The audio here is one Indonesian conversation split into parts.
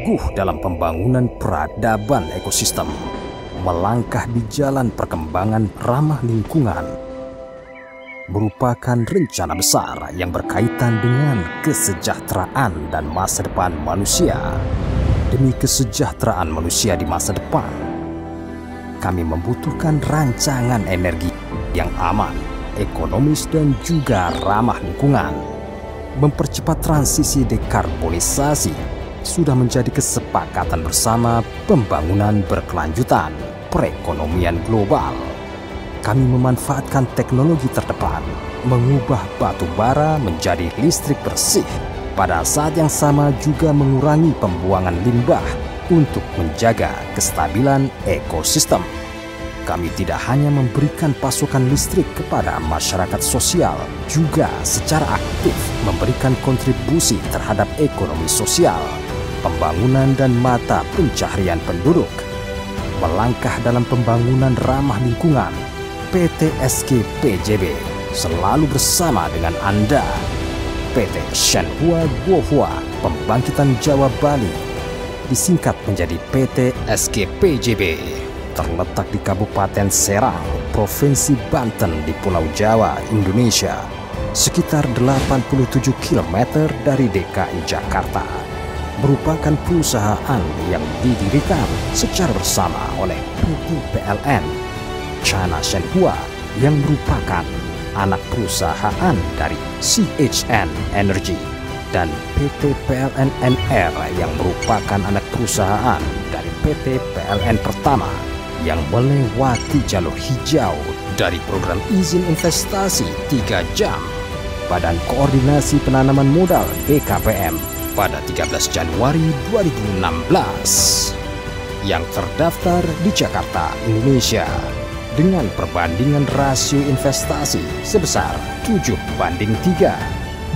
teguh dalam pembangunan peradaban ekosistem, melangkah di jalan perkembangan ramah lingkungan, merupakan rencana besar yang berkaitan dengan kesejahteraan dan masa depan manusia. Demi kesejahteraan manusia di masa depan, kami membutuhkan rancangan energi yang aman, ekonomis, dan juga ramah lingkungan. Mempercepat transisi dekarbonisasi sudah menjadi kesepakatan bersama pembangunan berkelanjutan perekonomian global. Kami memanfaatkan teknologi terdepan, mengubah batu bara menjadi listrik bersih, pada saat yang sama juga mengurangi pembuangan limbah untuk menjaga kestabilan ekosistem. Kami tidak hanya memberikan pasokan listrik kepada masyarakat sosial, juga secara aktif memberikan kontribusi terhadap ekonomi sosial, pembangunan dan mata pencaharian penduduk. Melangkah dalam pembangunan ramah lingkungan, PT SK PJB selalu bersama dengan Anda. PT Shenhua Guohua Pembangkitan Jawa Bali, disingkat menjadi PT SK PJB, terletak di Kabupaten Serang, Provinsi Banten di Pulau Jawa, Indonesia, sekitar 87 km dari DKI Jakarta. Merupakan perusahaan yang didirikan secara bersama oleh PT PLN China Shenhua yang merupakan anak perusahaan dari CHN Energy, dan PT PLN NR yang merupakan anak perusahaan dari PT PLN Pertama yang melewati jalur hijau dari program izin investasi 3 jam Badan Koordinasi Penanaman Modal BKPM pada 13 Januari 2016 yang terdaftar di Jakarta, Indonesia dengan perbandingan rasio investasi sebesar 7:3,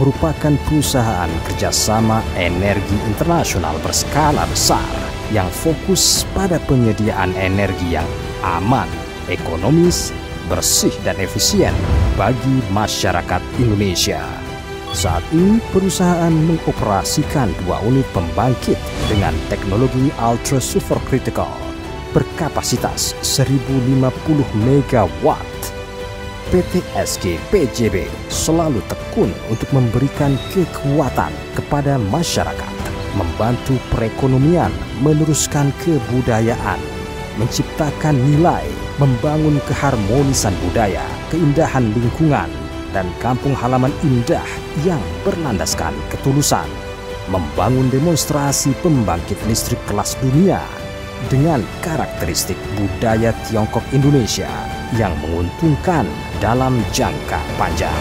merupakan perusahaan kerjasama energi internasional berskala besar yang fokus pada penyediaan energi yang aman, ekonomis, bersih, dan efisien bagi masyarakat Indonesia. Saat ini perusahaan mengoperasikan 2 unit pembangkit dengan teknologi ultra supercritical berkapasitas 1050 MW. PT SK PJB selalu tekun untuk memberikan kekuatan kepada masyarakat, membantu perekonomian, meneruskan kebudayaan, menciptakan nilai, membangun keharmonisan budaya, keindahan lingkungan, dan kampung halaman indah yang berlandaskan ketulusan, membangun demonstrasi pembangkit listrik kelas dunia dengan karakteristik budaya Tiongkok Indonesia yang menguntungkan dalam jangka panjang.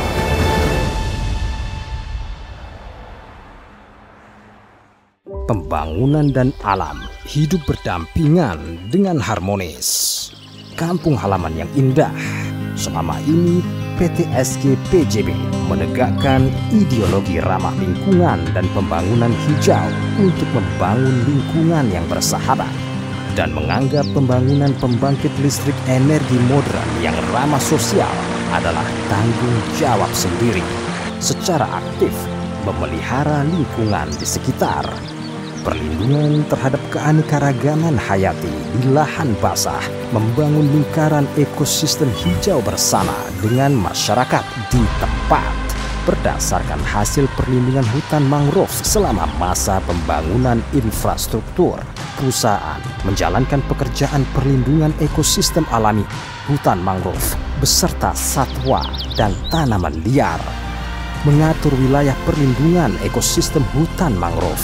Pembangunan dan alam hidup berdampingan dengan harmonis. Kampung halaman yang indah. Selama ini PT SK PJB menegakkan ideologi ramah lingkungan dan pembangunan hijau untuk membangun lingkungan yang bersahabat, dan menganggap pembangunan pembangkit listrik energi modern yang ramah sosial adalah tanggung jawab sendiri, secara aktif memelihara lingkungan di sekitar. Perlindungan terhadap keanekaragaman hayati di lahan basah, membangun lingkaran ekosistem hijau bersama dengan masyarakat di tempat berdasarkan hasil perlindungan hutan mangrove selama masa pembangunan infrastruktur. Perusahaan menjalankan pekerjaan perlindungan ekosistem alami, hutan mangrove, beserta satwa dan tanaman liar. Mengatur wilayah perlindungan ekosistem hutan mangrove.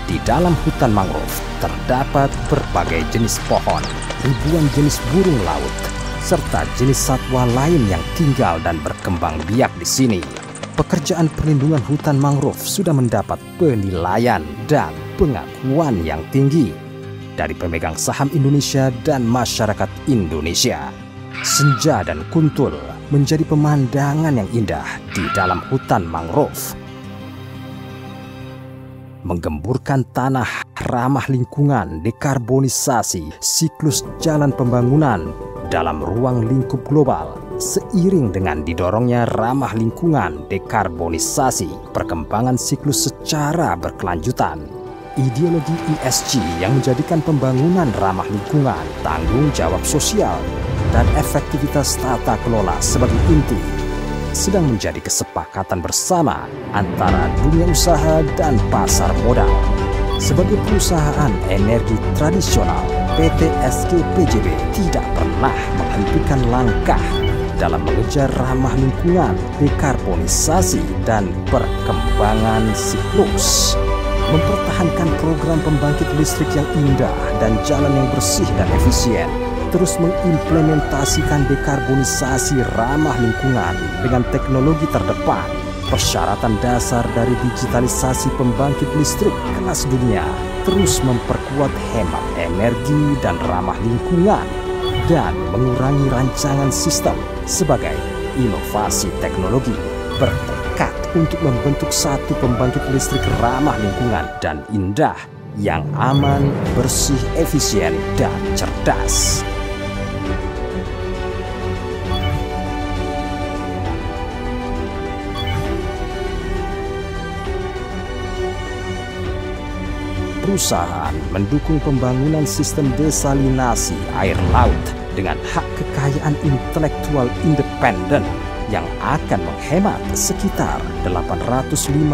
Di dalam hutan mangrove terdapat berbagai jenis pohon, ribuan jenis burung laut, serta jenis satwa lain yang tinggal dan berkembang biak di sini. Pekerjaan perlindungan hutan mangrove sudah mendapat penilaian dan pengakuan yang tinggi dari pemegang saham Indonesia dan masyarakat Indonesia. Senja dan kuntul menjadi pemandangan yang indah di dalam hutan mangrove. Menggemburkan tanah ramah lingkungan, dekarbonisasi, siklus jalan pembangunan dalam ruang lingkup global, seiring dengan didorongnya ramah lingkungan, dekarbonisasi, perkembangan siklus secara berkelanjutan. ideologi ESG yang menjadikan pembangunan ramah lingkungan, tanggung jawab sosial, dan efektivitas tata kelola sebagai inti, sedang menjadi kesepakatan bersama antara dunia usaha dan pasar modal. Sebagai perusahaan energi tradisional, PT SK PJB tidak pernah menghentikan langkah dalam mengejar ramah lingkungan, dekarbonisasi, dan perkembangan siklus. Mempertahankan program pembangkit listrik yang indah dan jalan yang bersih dan efisien, terus mengimplementasikan dekarbonisasi ramah lingkungan dengan teknologi terdepan, persyaratan dasar dari digitalisasi pembangkit listrik kelas dunia, terus memperkuat hemat energi dan ramah lingkungan, dan mengurangi rancangan sistem sebagai inovasi teknologi, bertekad untuk membentuk satu pembangkit listrik ramah lingkungan dan indah yang aman, bersih, efisien, dan cerdas. Perusahaan mendukung pembangunan sistem desalinasi air laut dengan hak kekayaan intelektual independen yang akan menghemat sekitar 850.000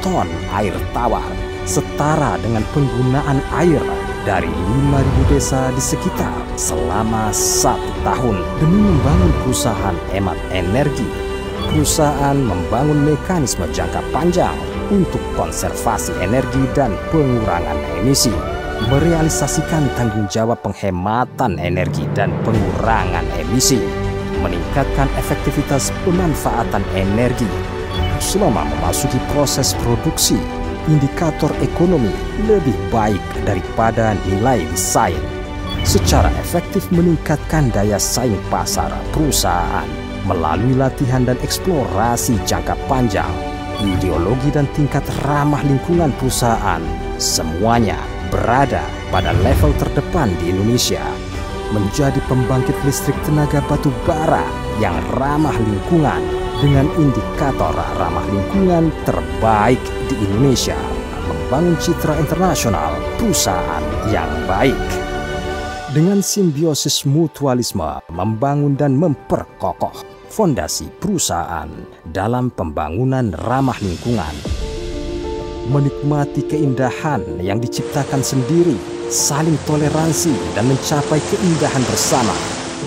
ton air tawar, setara dengan penggunaan air dari 5.000 desa di sekitar selama 1 tahun. Demi membangun perusahaan hemat energi, perusahaan membangun mekanisme jangka panjang untuk konservasi energi dan pengurangan emisi, merealisasikan tanggung jawab penghematan energi dan pengurangan emisi, meningkatkan efektivitas pemanfaatan energi selama memasuki proses produksi, indikator ekonomi lebih baik daripada nilai desain, secara efektif meningkatkan daya saing pasar perusahaan melalui latihan dan eksplorasi jangka panjang, ideologi dan tingkat ramah lingkungan perusahaan, semuanya berada pada level terdepan di Indonesia, menjadi pembangkit listrik tenaga batu bara yang ramah lingkungan dengan indikator ramah lingkungan terbaik di Indonesia, membangun citra internasional perusahaan yang baik. Dengan simbiosis mutualisme, membangun dan memperkokoh fondasi perusahaan dalam pembangunan ramah lingkungan, menikmati keindahan yang diciptakan sendiri, saling toleransi dan mencapai keindahan bersama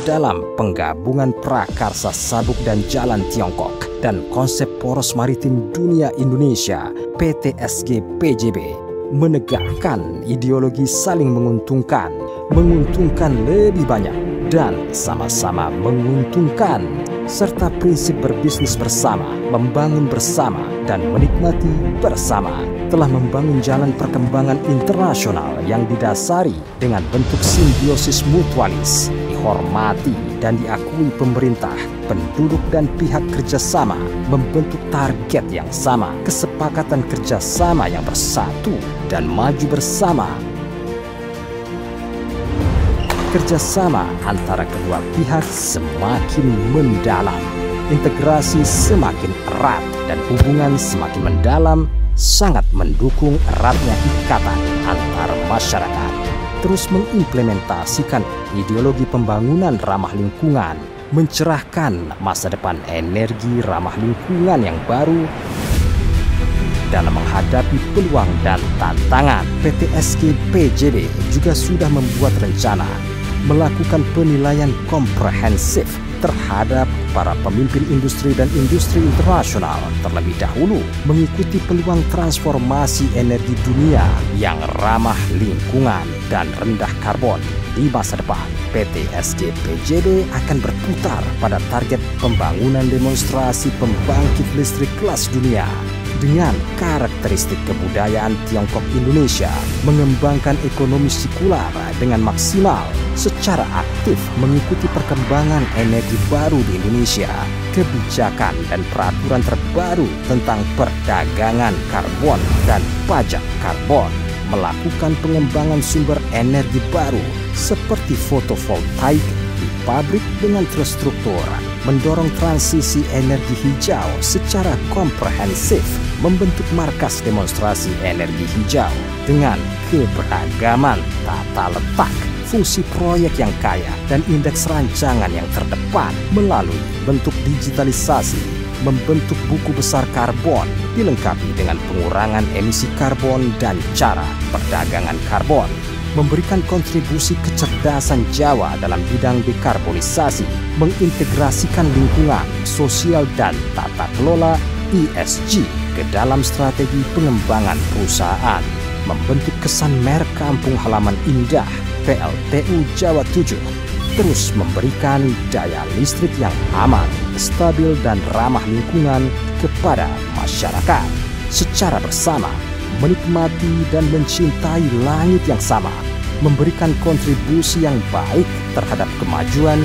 dalam penggabungan prakarsa sabuk dan jalan Tiongkok dan konsep poros maritim dunia Indonesia. PT SK PJB menegakkan ideologi saling menguntungkan lebih banyak dan sama-sama menguntungkan, serta prinsip berbisnis bersama, membangun bersama, dan menikmati bersama, telah membangun jalan perkembangan internasional yang didasari dengan bentuk simbiosis mutualis, dihormati dan diakui pemerintah, penduduk dan pihak kerjasama, membentuk target yang sama, kesepakatan kerjasama yang bersatu dan maju bersama. Kerjasama antara kedua pihak semakin mendalam, integrasi semakin erat, dan hubungan semakin mendalam, sangat mendukung eratnya ikatan antar masyarakat. Terus mengimplementasikan ideologi pembangunan ramah lingkungan, mencerahkan masa depan energi ramah lingkungan yang baru. Dalam menghadapi peluang dan tantangan, PT SK PJB juga sudah membuat rencana melakukan penilaian komprehensif terhadap para pemimpin industri dan industri internasional terlebih dahulu, mengikuti peluang transformasi energi dunia yang ramah lingkungan dan rendah karbon. Di masa depan, PT SK PJB akan berputar pada target pembangunan demonstrasi pembangkit listrik kelas dunia dengan karakteristik kebudayaan Tiongkok Indonesia, mengembangkan ekonomi sirkular dengan maksimal, secara aktif mengikuti perkembangan energi baru di Indonesia, kebijakan dan peraturan terbaru tentang perdagangan karbon dan pajak karbon, melakukan pengembangan sumber energi baru seperti fotovoltaik di pabrik dengan terstruktur mendorong transisi energi hijau secara komprehensif, membentuk markas demonstrasi energi hijau dengan keberagaman tata letak, fungsi proyek yang kaya, dan indeks rancangan yang terdepan melalui bentuk digitalisasi, membentuk buku besar karbon, dilengkapi dengan pengurangan emisi karbon dan cara perdagangan karbon, memberikan kontribusi kecerdasan Jawa dalam bidang dekarbonisasi, mengintegrasikan lingkungan, sosial, dan tata kelola ESG ke dalam strategi pengembangan perusahaan, membentuk kesan merek kampung halaman indah PLTU Jawa 7, terus memberikan daya listrik yang aman, stabil, dan ramah lingkungan kepada masyarakat. Secara bersama, menikmati dan mencintai langit yang sama, memberikan kontribusi yang baik terhadap kemajuan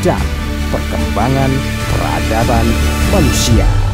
dan perkembangan peradaban manusia.